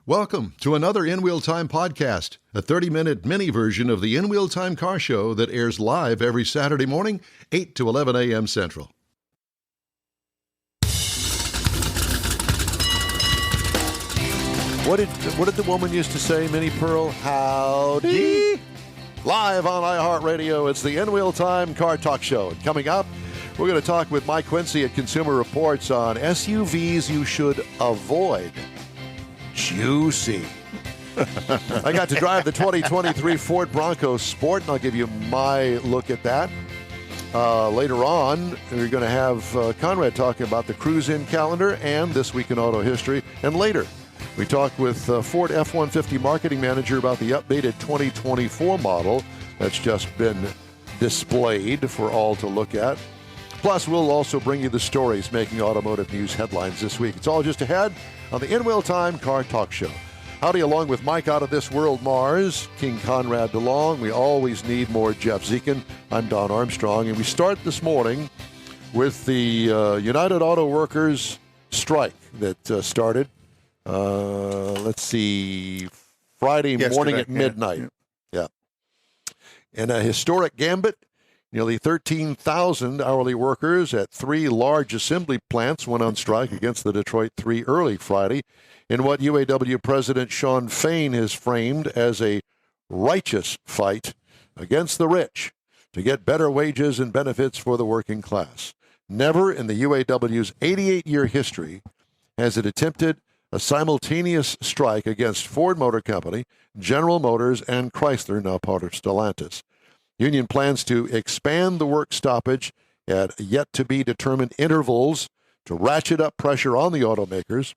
Welcome to another In Wheel Time podcast, a 30-minute mini version of the In Wheel Time car show that airs live every Saturday morning, 8 to 11 a.m. Central. What did the woman used to say, Minnie Pearl? Howdy! Live on iHeartRadio, it's the In Wheel Time Car Talk Show. And coming up, we're going to talk with Mike Quincy at Consumer Reports on SUVs you should avoid. Juicy. I got to drive the 2023 Ford Bronco Sport, and I'll give you my look at that. Later on, we're going to have Conrad talking about the cruise-in calendar and This Week in Auto History. And later, we talked with Ford F-150 marketing manager about the updated 2024 model that's just been displayed for all to look at. Plus, we'll also bring you the stories making automotive news headlines this week. It's all just ahead on the In Wheel Time Car Talk Show. Howdy, along with Mike out of this world, Mars, King Conrad DeLong. We always need more Jeff Zekin. I'm Don Armstrong, and we start this morning with the United Auto Workers strike that started, let's see, Friday morning at midnight. Yeah. And a historic gambit. Nearly 13,000 hourly workers at three large assembly plants went on strike against the Detroit 3 early Friday in what UAW President Shawn Fain has framed as a righteous fight against the rich to get better wages and benefits for the working class. Never in the UAW's 88-year history has it attempted a simultaneous strike against Ford Motor Company, General Motors, and Chrysler, now part of Stellantis. Union plans to expand the work stoppage at yet-to-be-determined intervals to ratchet up pressure on the automakers.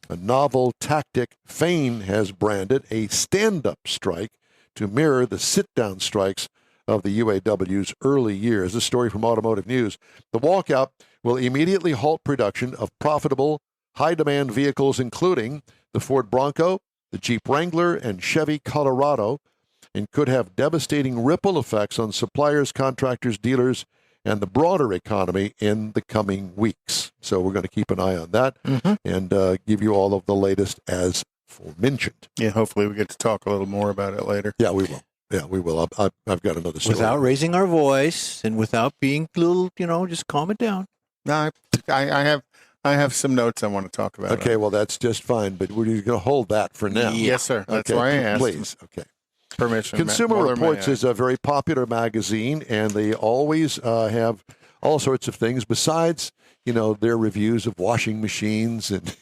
A novel tactic Fain has branded a stand-up strike to mirror the sit-down strikes of the UAW's early years. This story from Automotive News. The walkout will immediately halt production of profitable, high-demand vehicles, including the Ford Bronco, the Jeep Wrangler, and Chevy Colorado, and could have devastating ripple effects on suppliers, contractors, dealers, and the broader economy in the coming weeks. So we're going to keep an eye on that and give you all of the latest as aforementioned. Yeah, hopefully we get to talk a little more about it later. Yeah, we will. Yeah, we will. I've got another story. Without raising our voice and without being a little, just calm it down. No, I have some notes I want to talk about. Okay, well, that's just fine, but we're going to hold that for now. Yes, sir. That's okay, why I asked. Please, okay. Permission. Consumer Reports is a very popular magazine, and they always have all sorts of things besides, their reviews of washing machines and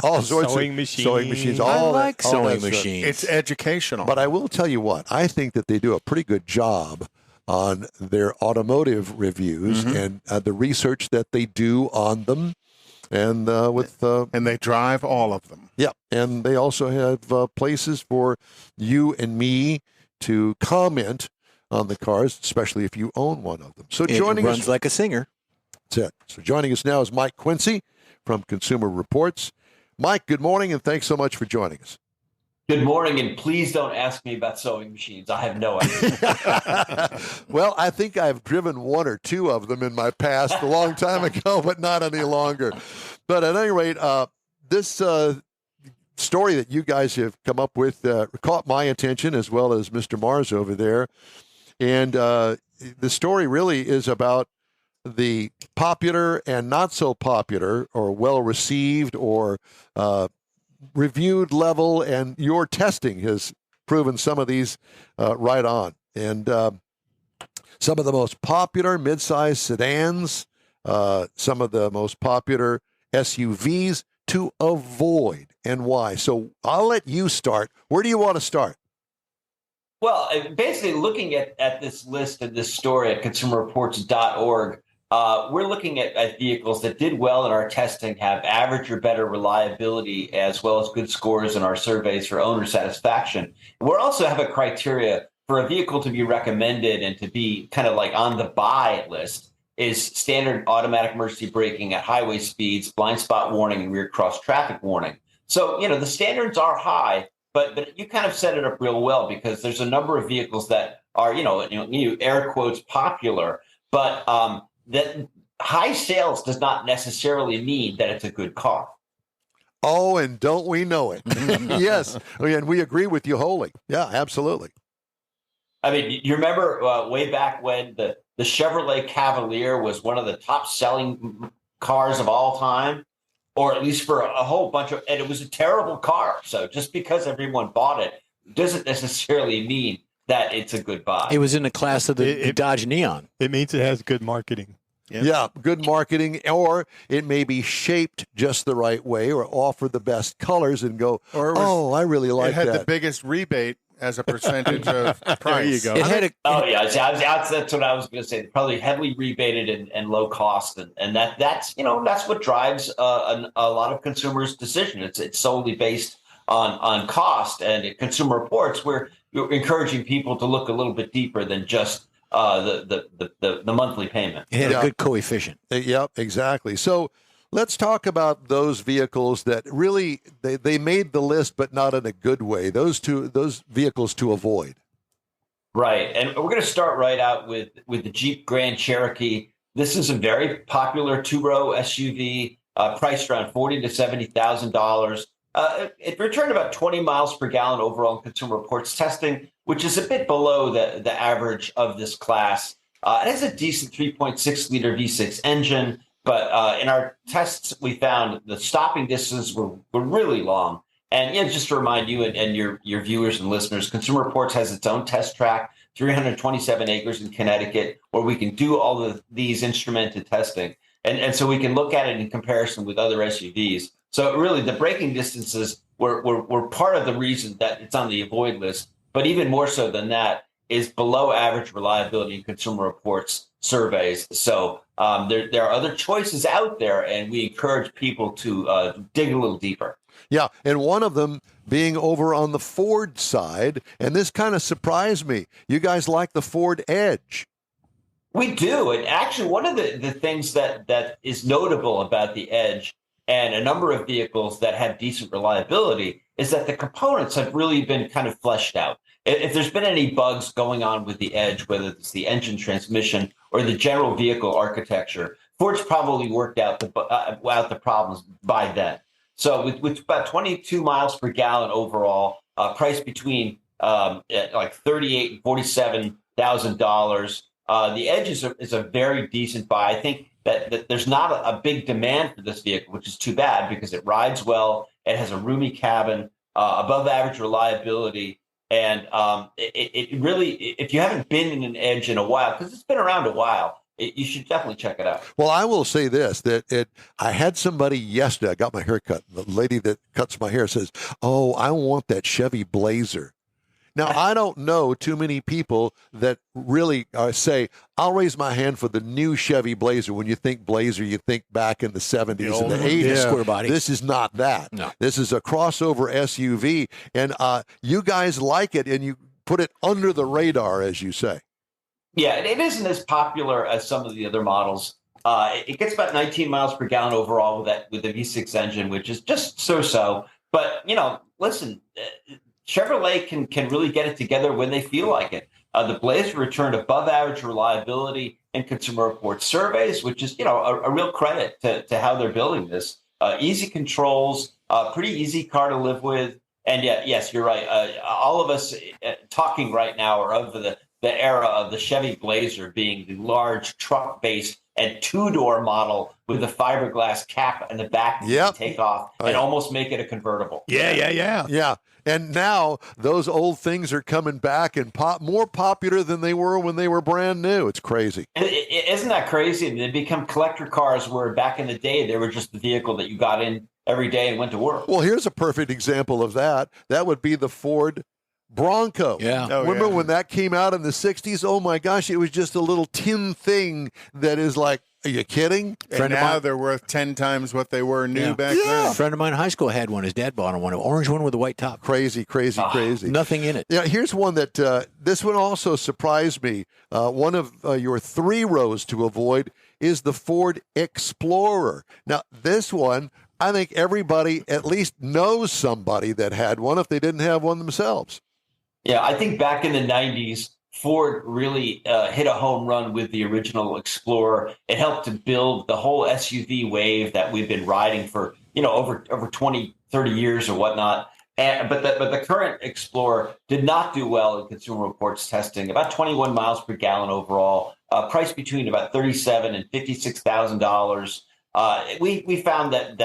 all sorts sewing of machines. sewing machines. I All like all sewing that machines. It's educational. But I will tell you what, I think that they do a pretty good job on their automotive reviews and the research that they do on them. And and they drive all of them. Yeah, and they also have places for you and me to comment on the cars, especially if you own one of them. So It joining runs us, like a singer. that's it. So joining us now is Mike Quincy from Consumer Reports. Mike, good morning, and thanks so much for joining us. Good morning, and please don't ask me about sewing machines. I have no idea. Well, I think I've driven one or two of them in my past a long time ago, but not any longer. But at any rate, this story that you guys have come up with caught my attention as well as Mr. Mars over there. And the story really is about the popular and not so popular or well-received or reviewed level, and your testing has proven some of these right on. And some of the most popular midsize sedans, some of the most popular SUVs to avoid, and why. So I'll let you start. Where do you want to start? Well, basically looking at this list and this story at consumerreports.org, we're looking at vehicles that did well in our testing, have average or better reliability, as well as good scores in our surveys for owner satisfaction. We also have a criteria for a vehicle to be recommended and to be kind of like on the buy list is standard automatic emergency braking at highway speeds, blind spot warning, and rear cross traffic warning. So, the standards are high, but you kind of set it up real well because there's a number of vehicles that are, air quotes popular, but that high sales does not necessarily mean that it's a good car. Oh, and don't we know it? Yes, and we agree with you wholly. Yeah, absolutely. I mean, you remember way back when the Chevrolet Cavalier was one of the top selling cars of all time, or at least for a whole bunch of, and it was a terrible car. So just because everyone bought it doesn't necessarily mean that it's a good buy. It was in the class of the Dodge Neon. It means it has good marketing. Yeah, good marketing, or it may be shaped just the right way, or offer the best colors and go, I really like that. It had the biggest rebate as a percentage of price. There you go. That's what I was going to say. Probably heavily rebated and low cost, and that's what drives a lot of consumers' decision. It's solely based on cost, and at Consumer Reports, we're encouraging people to look a little bit deeper than just the monthly payment. It had a good coefficient. Yep, exactly. So let's talk about those vehicles that really they made the list, but not in a good way. Those vehicles to avoid. Right, and we're going to start right out with the Jeep Grand Cherokee. This is a very popular two-row SUV, priced around $40,000 to $70,000. It returned about 20 miles per gallon overall in Consumer Reports testing, which is a bit below the average of this class. It has a decent 3.6 liter V6 engine, but in our tests, we found the stopping distances were really long. And just to remind you and your viewers and listeners, Consumer Reports has its own test track, 327 acres in Connecticut, where we can do all of these instrumented testing. And so we can look at it in comparison with other SUVs. So really, the braking distances were part of the reason that it's on the avoid list. But even more so than that is below average reliability in Consumer Reports surveys. So there are other choices out there, and we encourage people to dig a little deeper. Yeah, and one of them being over on the Ford side, and this kind of surprised me. You guys like the Ford Edge. We do. And actually, one of the things that is notable about the Edge and a number of vehicles that have decent reliability is that the components have really been kind of fleshed out. If there's been any bugs going on with the Edge, whether it's the engine, transmission, or the general vehicle architecture, Ford's probably worked out the problems by then. So with about 22 miles per gallon overall, priced between like $38,000 and $47,000, the Edge is a very decent buy. I think that there's not a big demand for this vehicle, which is too bad because it rides well. It has a roomy cabin, above average reliability. And it really, if you haven't been in an Edge in a while, because it's been around a while, you should definitely check it out. Well, I will say this, I had somebody yesterday, I got my hair cut. The lady that cuts my hair says, "Oh, I want that Chevy Blazer." Now, I don't know too many people that really say, I'll raise my hand for the new Chevy Blazer. When you think Blazer, you think back in the 70s and the 80s. Square body. This is not that. No. This is a crossover SUV, and you guys like it, and you put it under the radar, as you say. Yeah, it isn't as popular as some of the other models. It gets about 19 miles per gallon overall with the V6 engine, which is just so-so. But, listen, Chevrolet can really get it together when they feel like it. The Blazer returned above average reliability in Consumer Reports surveys, which is, a real credit to how they're building this. Easy controls, pretty easy car to live with. And yes, you're right. All of us talking right now are of the era of the Chevy Blazer being the large truck-based and two-door model with the fiberglass cap in the back that you can take off and almost make it a convertible. Yeah. And now those old things are coming back and more popular than they were when they were brand new. It's crazy. Isn't that crazy? I mean, they become collector cars where back in the day, they were just the vehicle that you got in every day and went to work. Well, here's a perfect example of that. That would be the Ford Bronco. Yeah. Remember when that came out in the 60s? Oh, my gosh, it was just a little tin thing that is like, are you kidding? And now they're worth 10 times what they were new back then. A friend of mine in high school had one. His dad bought him one, an orange one with a white top. Crazy. Nothing in it. Yeah, here's one that this one also surprised me. One of your 3 rows to avoid is the Ford Explorer. Now, this one, I think everybody at least knows somebody that had one if they didn't have one themselves. Yeah, I think back in the 90s, Ford really hit a home run with the original Explorer. It helped to build the whole SUV wave that we've been riding for over 20, 30 years or whatnot. But the current Explorer did not do well in Consumer Reports testing. About 21 miles per gallon overall, priced between about $37,000 and $56,000. We found that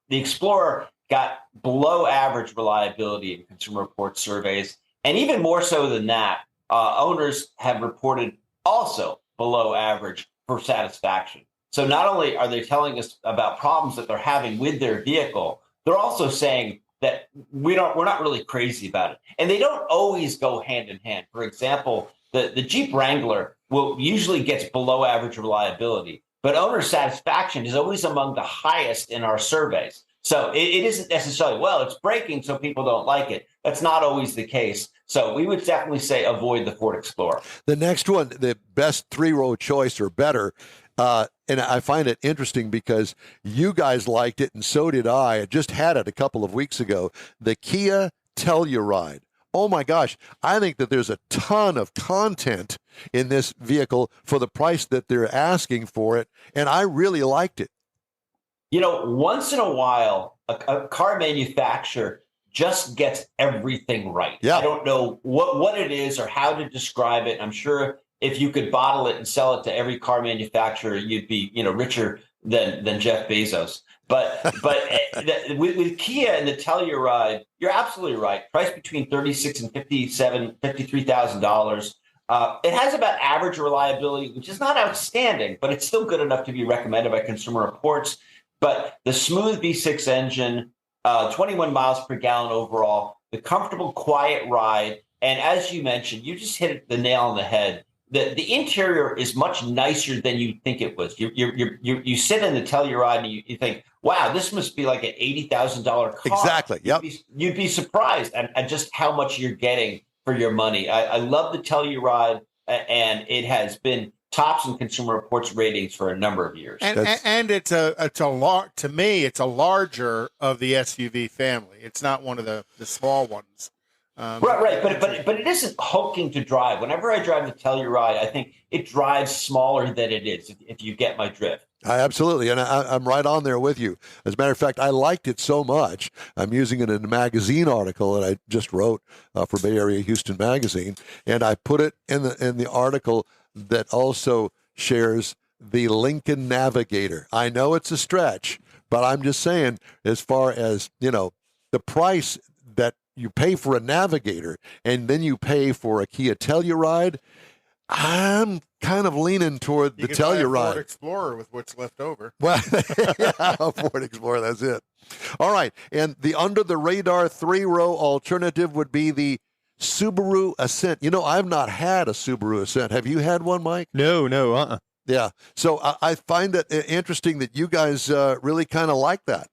the Explorer got below average reliability in Consumer Reports surveys, and even more so than that, owners have reported also below average for satisfaction. So not only are they telling us about problems that they're having with their vehicle, they're also saying that we're not really crazy about it. And they don't always go hand in hand. For example, the Jeep Wrangler usually gets below average reliability, but owner satisfaction is always among the highest in our surveys. So it isn't necessarily, well, it's braking, so people don't like it. That's not always the case. So we would definitely say avoid the Ford Explorer. The next one, the best three-row choice or better, and I find it interesting because you guys liked it, and so did I. I just had it a couple of weeks ago. The Kia Telluride. Oh, my gosh. I think that there's a ton of content in this vehicle for the price that they're asking for it, and I really liked it. Once in a while, a car manufacturer just gets everything right. Yeah. I don't know what it is or how to describe it. I'm sure if you could bottle it and sell it to every car manufacturer, you'd be, richer than Jeff Bezos. But with Kia and the Telluride, you're absolutely right. Price between $36,000 and $53,000. It has about average reliability, which is not outstanding, but it's still good enough to be recommended by Consumer Reports. But the smooth V6 engine, 21 miles per gallon overall, the comfortable, quiet ride, and as you mentioned, you just hit the nail on the head. The interior is much nicer than you think it was. You sit in the Telluride and you think, wow, this must be like an $80,000 car. Exactly. Yep. You'd be surprised at just how much you're getting for your money. I love the Telluride, and it has been tops in Consumer Reports ratings for a number of years. And it's a lot, to me, it's a larger of the SUV family. It's not one of the small ones. Right. But it isn't hulking to drive. Whenever I drive the Telluride, I think it drives smaller than it is, if you get my drift. Absolutely, and I'm right on there with you. As a matter of fact, I liked it so much, I'm using it in a magazine article that I just wrote for Bay Area Houston Magazine, and I put it in the article that also shares the Lincoln Navigator. I know it's a stretch, but I'm just saying, as far as, the price that you pay for a Navigator and then you pay for a Kia Telluride, I'm kind of leaning toward the Telluride. Buy a Ford Explorer with what's left over. Well, yeah, Ford Explorer, that's it. All right, and the under-the-radar three-row alternative would be the Subaru Ascent. I've not had a Subaru Ascent. Have you had one, Mike? No. Yeah, so I find it interesting that you guys really kind of like that.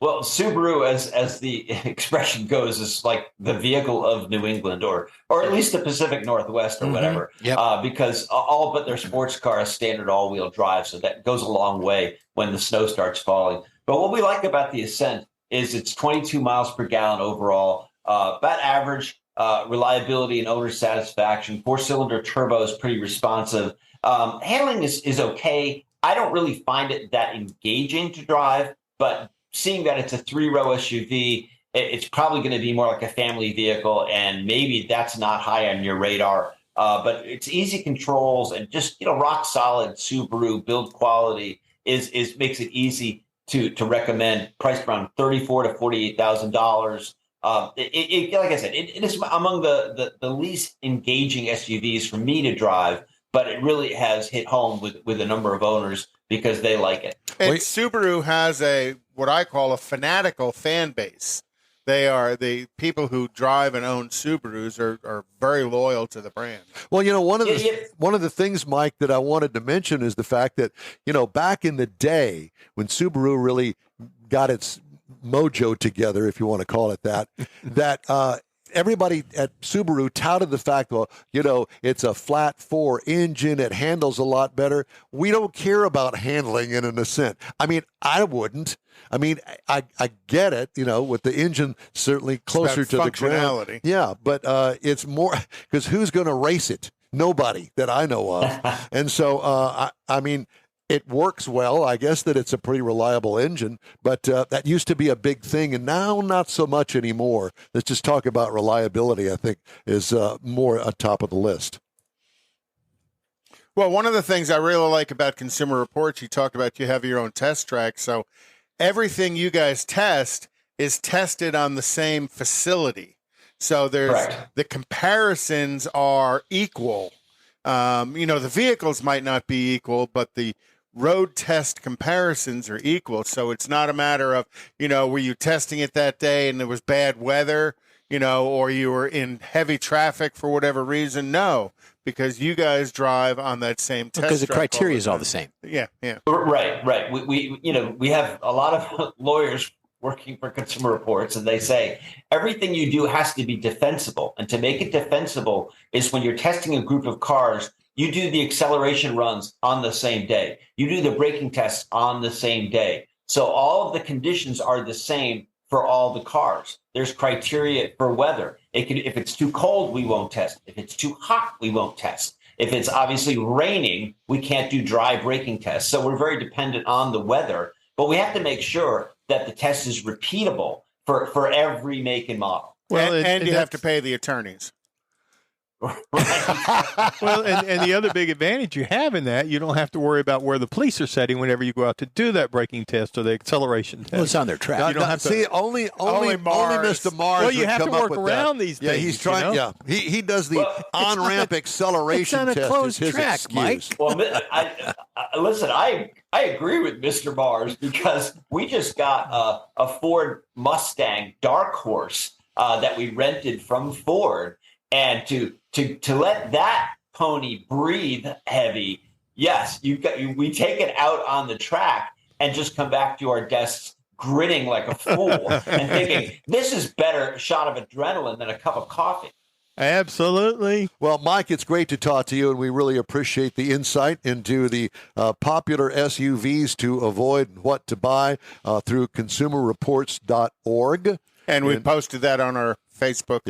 Well, Subaru, as the expression goes, is like the vehicle of New England, or at least the Pacific Northwest, or whatever. Yep. Because all but their sports car is standard all-wheel drive, so that goes a long way when the snow starts falling. But what we like about the Ascent is it's 22 miles per gallon overall, about average reliability and owner satisfaction. Four-cylinder turbo is pretty responsive. Handling is okay. I don't really find it that engaging to drive, but seeing that it's a three-row SUV, it's probably going to be more like a family vehicle, and maybe that's not high on your radar. But it's easy controls and just rock solid Subaru build quality is makes it easy to recommend. Priced around $34,000 to $48,000. Like I said, it is among the least engaging SUVs for me to drive, but it really has hit home with a number of owners because they like it. And Subaru has what I call a fanatical fan base. They are the people who drive and own Subarus are very loyal to the brand. Well, one of the things, Mike, that I wanted to mention is the fact that, back in the day when Subaru really got its mojo together, if you want to call it that, everybody at Subaru touted the fact, well, it's a flat four engine. It handles a lot better. We don't care about handling in an Ascent. I mean, I wouldn't. I mean, I get it, with the engine certainly closer to the ground. Yeah, but it's more because who's going to race it? Nobody that I know of. And so, I mean, It works well. I guess that it's a pretty reliable engine, but that used to be a big thing, and now not so much anymore. Let's just talk about reliability, I think, is more atop of the list. Well, one of the things I really like about Consumer Reports, you talked about you have your own test track. So everything you guys test is tested on the same facility. So the comparisons are equal. The vehicles might not be equal, but the road test comparisons are equal. So it's not a matter of, were you testing it that day and there was bad weather, or you were in heavy traffic for whatever reason. No, because you guys drive on that same test. Because the criteria is all the same. Yeah. Right. We have a lot of lawyers working for Consumer Reports, and they say everything you do has to be defensible. And to make it defensible is when you're testing a group of cars, you do the acceleration runs on the same day. You do the braking tests on the same day. So all of the conditions are the same for all the cars. There's criteria for weather. If it's too cold, we won't test. If it's too hot, we won't test. If it's obviously raining, we can't do dry braking tests. So we're very dependent on the weather, but we have to make sure that the test is repeatable for every make and model. Well, and you have to pay the attorneys. Well, and the other big advantage you have in that, you don't have to worry about where the police are sitting whenever you go out to do that braking test or the acceleration test. Well, it's on their track. You don't have to see only Mars. Mr. Mars. Well, you would have to come up work with around that. these Yeah, things. he's trying. Yeah, he does the on-ramp acceleration it's on a test. closed is his track, excuse. Mike. Well, listen, I agree with Mr. Mars because we just got a Ford Mustang Dark Horse that we rented from Ford, and to let that pony breathe heavy, yes, we take it out on the track and just come back to our desks grinning like a fool and thinking this is better shot of adrenaline than a cup of coffee. Absolutely. Well, Mike, it's great to talk to you, and we really appreciate the insight into the popular SUVs to avoid and what to buy through consumerreports.org. And we posted that on our Facebook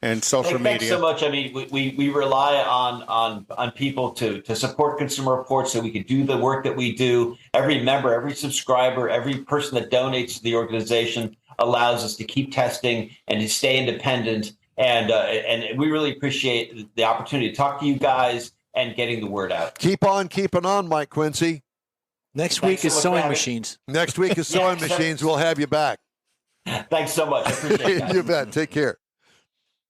and social media. Thanks so much. I mean, we rely on people to support Consumer Reports so we can do the work that we do. Every member, every subscriber, every person that donates to the organization allows us to keep testing and to stay independent. And we really appreciate the opportunity to talk to you guys and getting the word out. Keep on keeping on, Mike Quincy. Next week is sewing machines. Next week is sewing machines. We'll have you back. Thanks so much. I appreciate it, guys. You bet. Take care.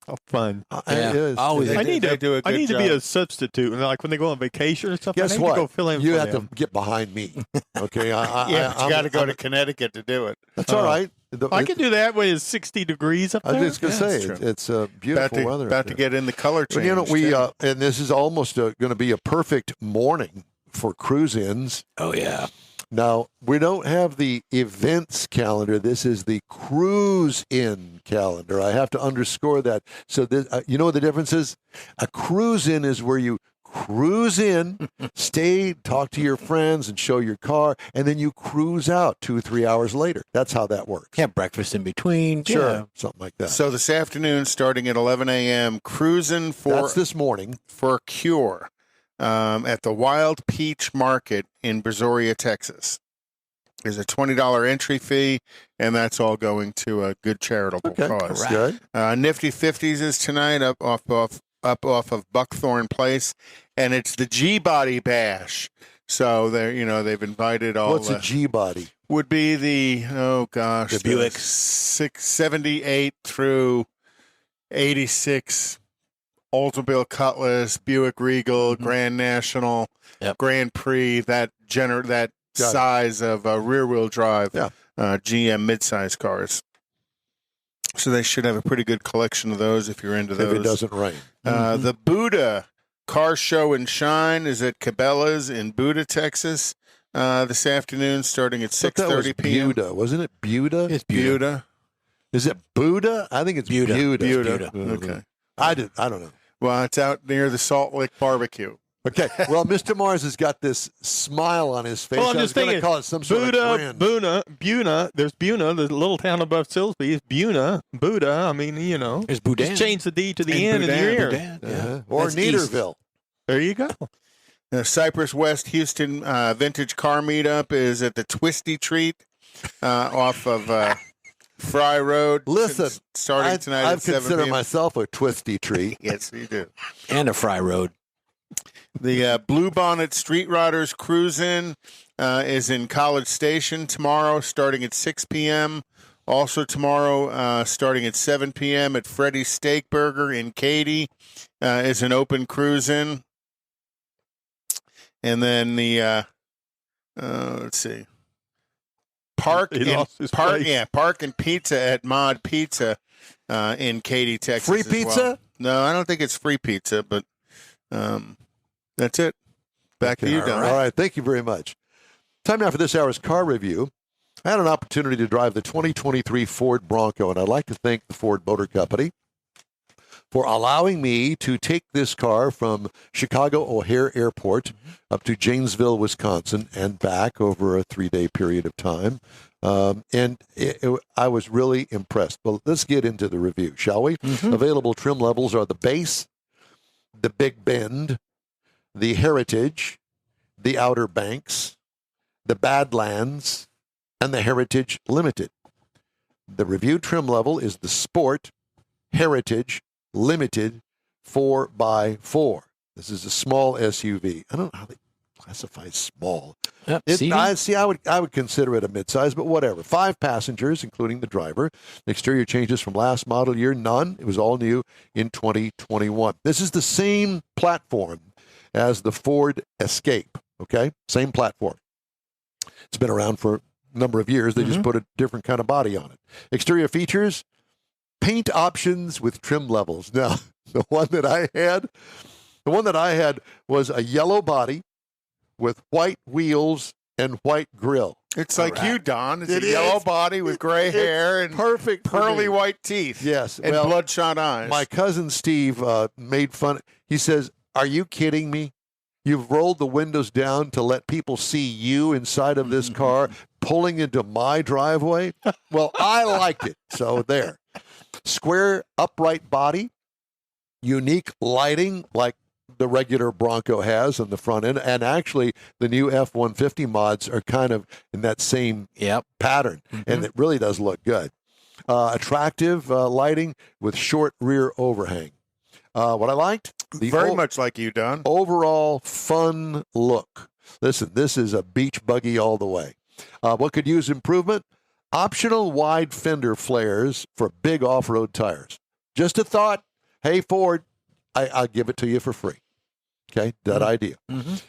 Oh, fun. It is. Always. I need to do a good to be a substitute. Like when they go on vacation or something, Guess I need what? to go fill in You for have them. to get behind me. Okay. You got to go to Connecticut to do it. That's all right. I can do that when it's 60 degrees up I there. was just going to say, it's beautiful weather. About to get in the color change. But, and this is almost going to be a perfect morning for cruise-ins. Oh, yeah. Now, we don't have the events calendar. This is the cruise-in calendar. I have to underscore that. So, you know what the difference is? A cruise-in is where you cruise in, stay, talk to your friends, and show your car, and then you cruise out 2 or 3 hours later. That's how that works. Have breakfast in between. Sure, Yeah. something like that. So this afternoon, starting at 11 a.m., cruising That's this morning. for Cure at the Wild Peach Market in Brazoria, Texas. There's a $20 entry fee, and that's all going to a good charitable cause. Good. Nifty 50s is tonight up off of Buckthorn Place, and it's the G-Body Bash. So they've invited all. What's a G-Body? Would be the The Buick. 678 through 86 Oldsmobile Cutlass, Buick Regal, Grand National, Grand Prix, that size of rear-wheel drive GM midsize cars. So they should have a pretty good collection of those if you're into those. If it doesn't rain. The Buddha Car Show and Shine is at Cabela's in Buda, Texas this afternoon, starting at 6:30 p.m. Buda. Wasn't it Buda? It's Buda. Is it Buda? I think it's Buda. Buda. Okay. I don't know. Well, it's out near the Salt Lick Barbecue. Okay. Well, Mr. Mars has got this smile on his face. Well, I'm I was just going to thinking, call it some sort of grin. Buna. There's Buna, the little town above Silsbee. It's Buna, Buda. I mean, There's Boudin. just change the D to the And N in your ear. Boudin, yeah. Or That's east. Neaterville. There you go. Cypress West Houston Vintage Car Meetup is at the Twisty Treat off of Fry Road. Listen, starting tonight I at 7 consider p.m. myself a Twisty Treat. Yes, you do. And a Fry Road. The Bluebonnet Street Riders Cruise-In is in College Station tomorrow, starting at 6 p.m. Also tomorrow, starting at 7 p.m. at Freddy's Steak Burger in Katy is an open cruise-in. And then the let's see, Park and Pizza at Mod Pizza in Katy, Texas. Free as pizza? well. No, I don't think it's free pizza, but that's it. Back to you, Don. All right, thank you very much. Time now for this hour's car review. I had an opportunity to drive the 2023 Ford Bronco, and I'd like to thank the Ford Motor Company for allowing me to take this car from Chicago O'Hare Airport up to Janesville, Wisconsin, and back over a 3-day period of time. I was really impressed. Well, let's get into the review, shall we? Available trim levels are the Base, the Big Bend, the Heritage, the Outer Banks, the Badlands, and the Heritage Limited. The review trim level is the Sport, Heritage, Limited 4x4. This is a small SUV. I don't know how they classify small. I would consider it a midsize, but whatever. 5 passengers, including the driver. The exterior changes from last model year, none. It was all new in 2021. This is the same platform as the Ford Escape, okay? Same platform. It's been around for a number of years. They just put a different kind of body on it. Exterior features, paint options with trim levels. Now, the one that I had was a yellow body with white wheels and white grill. It's like you, Don. It's a yellow body with gray hair and perfect pearly white teeth. Yes. And bloodshot eyes. My cousin Steve made fun. He says, "Are you kidding me? You've rolled the windows down to let people see you inside of this car pulling into my driveway?" Well, I liked it. So there. Square upright body, unique lighting like the regular Bronco has on the front end, and actually the new F-150 mods are kind of in that same pattern, and it really does look good. Attractive lighting with short rear overhang. What I liked, very much like you, Don. Overall fun look. Listen, this is a beach buggy all the way. What could use improvement? Optional wide fender flares for big off-road tires. Just a thought. Hey, Ford, I'll give it to you for free. Okay, that idea.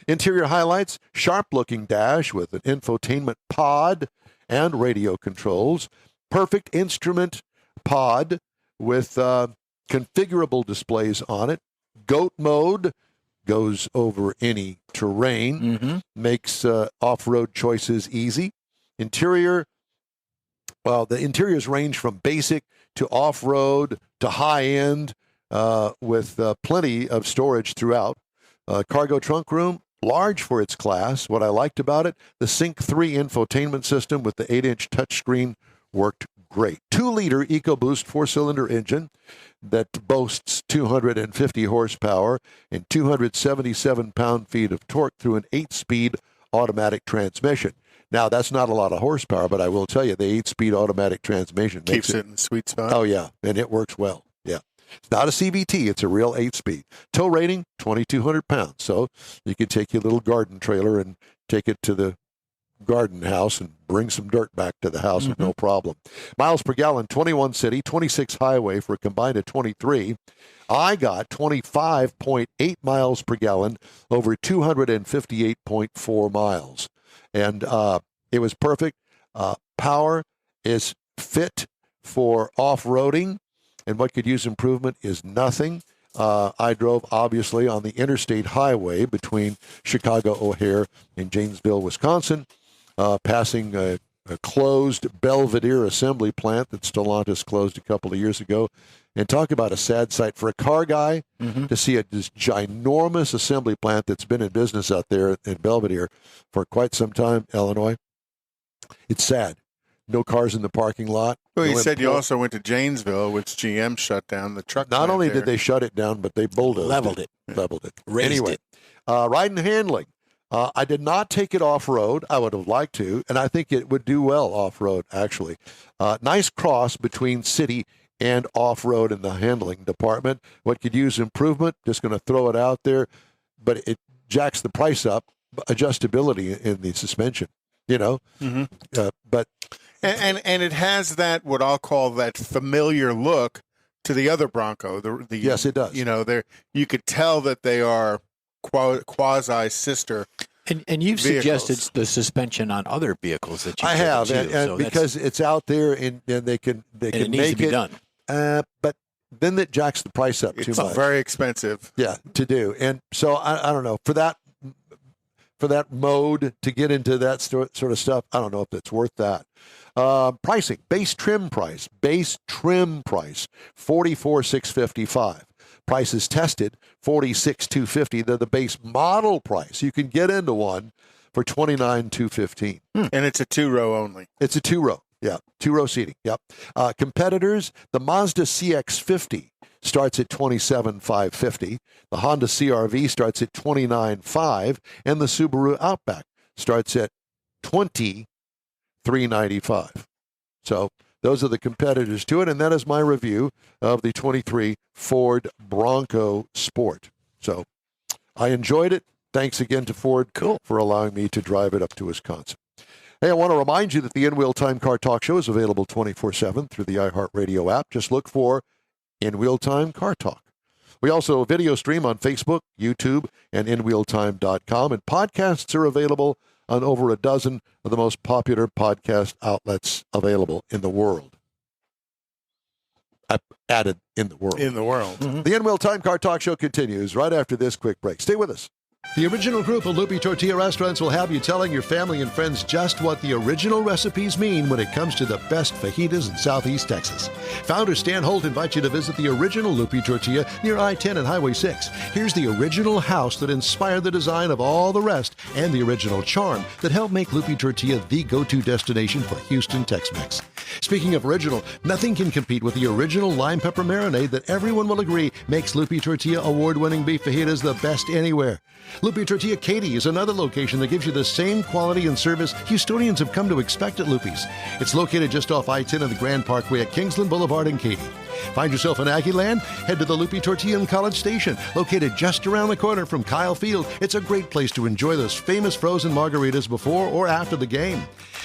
Interior highlights, sharp-looking dash with an infotainment pod and radio controls. Perfect instrument pod with configurable displays on it. Goat mode goes over any terrain, makes off-road choices easy. Interior, well, the interiors range from basic to off-road to high-end with plenty of storage throughout. Cargo trunk room, large for its class. What I liked about it, the Sync 3 infotainment system with the 8-inch touchscreen worked great. 2-liter EcoBoost 4-cylinder engine that boasts 250 horsepower and 277 pound-feet of torque through an 8-speed automatic transmission. Now, that's not a lot of horsepower, but I will tell you, the 8-speed automatic transmission keeps it in the sweet spot. Oh, yeah, and it works well. Yeah. It's not a CVT. It's a real 8-speed. Tow rating, 2,200 pounds. So you can take your little garden trailer and take it to the garden house and bring some dirt back to the house with no problem. Miles per gallon, 21 city, 26 highway for a combined of 23. I got 25.8 miles per gallon over 258.4 miles. And it was perfect. Power is fit for off-roading. And what could use improvement is nothing. I drove, obviously, on the interstate highway between Chicago O'Hare and Janesville, Wisconsin, passing a closed Belvedere assembly plant that Stellantis closed a couple of years ago. And talk about a sad sight for a car guy to see this ginormous assembly plant that's been in business out there in Belvedere for quite some time, Illinois. It's sad. No cars in the parking lot. Well, you said you also went to Janesville, which GM shut down the truck. Not only did they shut it down, but they bulldozed Leveled it. Leveled it. Raised anyway, it. Ride and handling. I did not take it off-road. I would have liked to, and I think it would do well off-road, actually. Nice cross between city and off-road in the handling department. What could use improvement, just going to throw it out there, but it jacks the price up, adjustability in the suspension, but and it has that, what I'll call that familiar look to the other Bronco. Yes, it does. You could tell that they are quasi sister. And you've vehicles. suggested the suspension on other vehicles that you I have, too, and so because it's out there and they can it needs make to be it done. But then that jacks the price up too It's much. very expensive. Yeah, to do. And so I don't know, for that mode to get into that sort of stuff, I don't know if it's worth that. Pricing, base trim price, $44,655. Prices tested, $46,250. They're the base model price. You can get into one for $29,215. And it's a 2-row only. It's a 2-row. Yeah, 2-row seating. Yep. Competitors, the Mazda CX-50 starts at $27,550. The Honda CR-V starts at $29,500, and the Subaru Outback starts at $23,995. So those are the competitors to it, and that is my review of the 23 Ford Bronco Sport. So I enjoyed it. Thanks again to Ford for allowing me to drive it up to Wisconsin. Hey, I want to remind you that the In-Wheel Time Car Talk Show is available 24/7 through the iHeartRadio app. Just look for In-Wheel Time Car Talk. We also video stream on Facebook, YouTube, and InWheelTime.com, and podcasts are available on over a dozen of the most popular podcast outlets available in the world. I added in the world. In the world. Mm-hmm. The In-Wheel Time Car Talk Show continues right after this quick break. Stay with us. The original group of Lupe Tortilla restaurants will have you telling your family and friends just what the original recipes mean when it comes to the best fajitas in Southeast Texas. Founder Stan Holt invites you to visit the original Lupe Tortilla near I-10 and Highway 6. Here's the original house that inspired the design of all the rest and the original charm that helped make Lupe Tortilla the go-to destination for Houston Tex-Mex. Speaking of original, nothing can compete with the original lime pepper marinade that everyone will agree makes Lupe Tortilla award-winning beef fajitas the best anywhere. Lupe Tortilla Katy is another location that gives you the same quality and service Houstonians have come to expect at Lupe's. It's located just off I-10 and the Grand Parkway at Kingsland Boulevard in Katy. Find yourself in Aggie Land? Head to the Lupe Tortilla in College Station, located just around the corner from Kyle Field. It's a great place to enjoy those famous frozen margaritas before or after the game.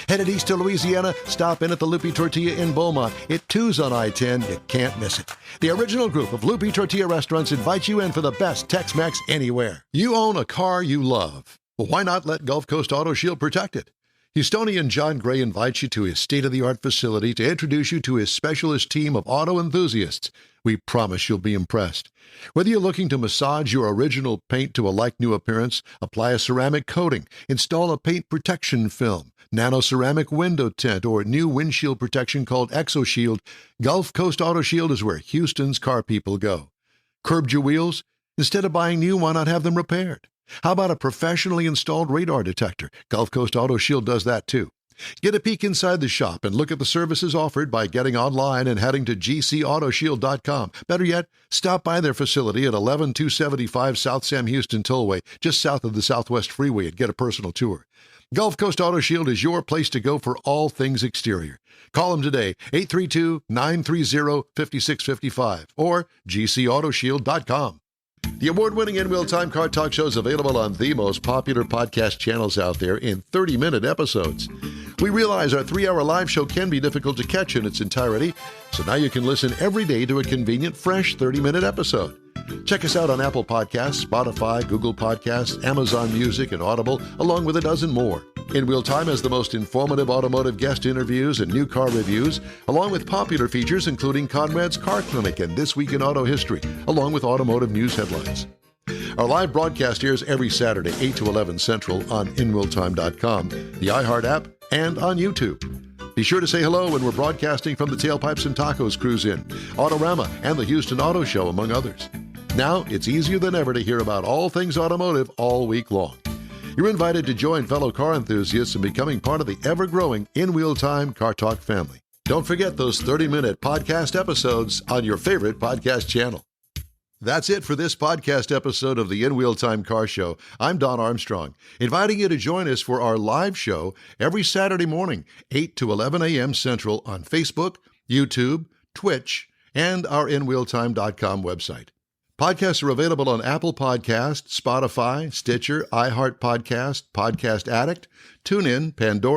Headed east to Louisiana, stop in at the Lupe Tortilla in Beaumont. It too's on I-10. You can't miss it. The original group of Lupe Tortilla restaurants invites you in for the best Tex-Mex anywhere. You own a car you love. Well, why not let Gulf Coast Auto Shield protect it? Houstonian John Gray invites you to his state-of-the-art facility to introduce you to his specialist team of auto enthusiasts. We promise you'll be impressed. Whether you're looking to massage your original paint to a like-new appearance, apply a ceramic coating, install a paint protection film, nano-ceramic window tint, or new windshield protection called ExoShield, Gulf Coast Auto Shield is where Houston's car people go. Curbed your wheels? Instead of buying new, why not have them repaired? How about a professionally installed radar detector? Gulf Coast Auto Shield does that too. Get a peek inside the shop and look at the services offered by getting online and heading to gcautoshield.com. Better yet, stop by their facility at 11275 South Sam Houston Tollway, just south of the Southwest Freeway, and get a personal tour. Gulf Coast Auto Shield is your place to go for all things exterior. Call them today, 832-930-5655 or gcautoshield.com. The award-winning In-Wheel Time Car Talk Show is available on the most popular podcast channels out there in 30-minute episodes. We realize our 3-hour live show can be difficult to catch in its entirety, so now you can listen every day to a convenient, fresh 30-minute episode. Check us out on Apple Podcasts, Spotify, Google Podcasts, Amazon Music, and Audible, along with a dozen more. In-Wheel Time has the most informative automotive guest interviews and new car reviews, along with popular features including Conrad's Car Clinic and This Week in Auto History, along with automotive news headlines. Our live broadcast airs every Saturday, 8 to 11 Central on InWheelTime.com, the iHeart app, and on YouTube. Be sure to say hello when we're broadcasting from the Tailpipes and Tacos Cruise In, Autorama, and the Houston Auto Show, among others. Now, it's easier than ever to hear about all things automotive all week long. You're invited to join fellow car enthusiasts in becoming part of the ever-growing In-Wheel Time Car Talk family. Don't forget those 30-minute podcast episodes on your favorite podcast channel. That's it for this podcast episode of the In Wheel Time Car Show. I'm Don Armstrong, inviting you to join us for our live show every Saturday morning, 8 to 11 a.m. Central on Facebook, YouTube, Twitch, and our InWheelTime.com website. Podcasts are available on Apple Podcast, Spotify, Stitcher, iHeart Podcast, Podcast Addict, TuneIn, Pandora,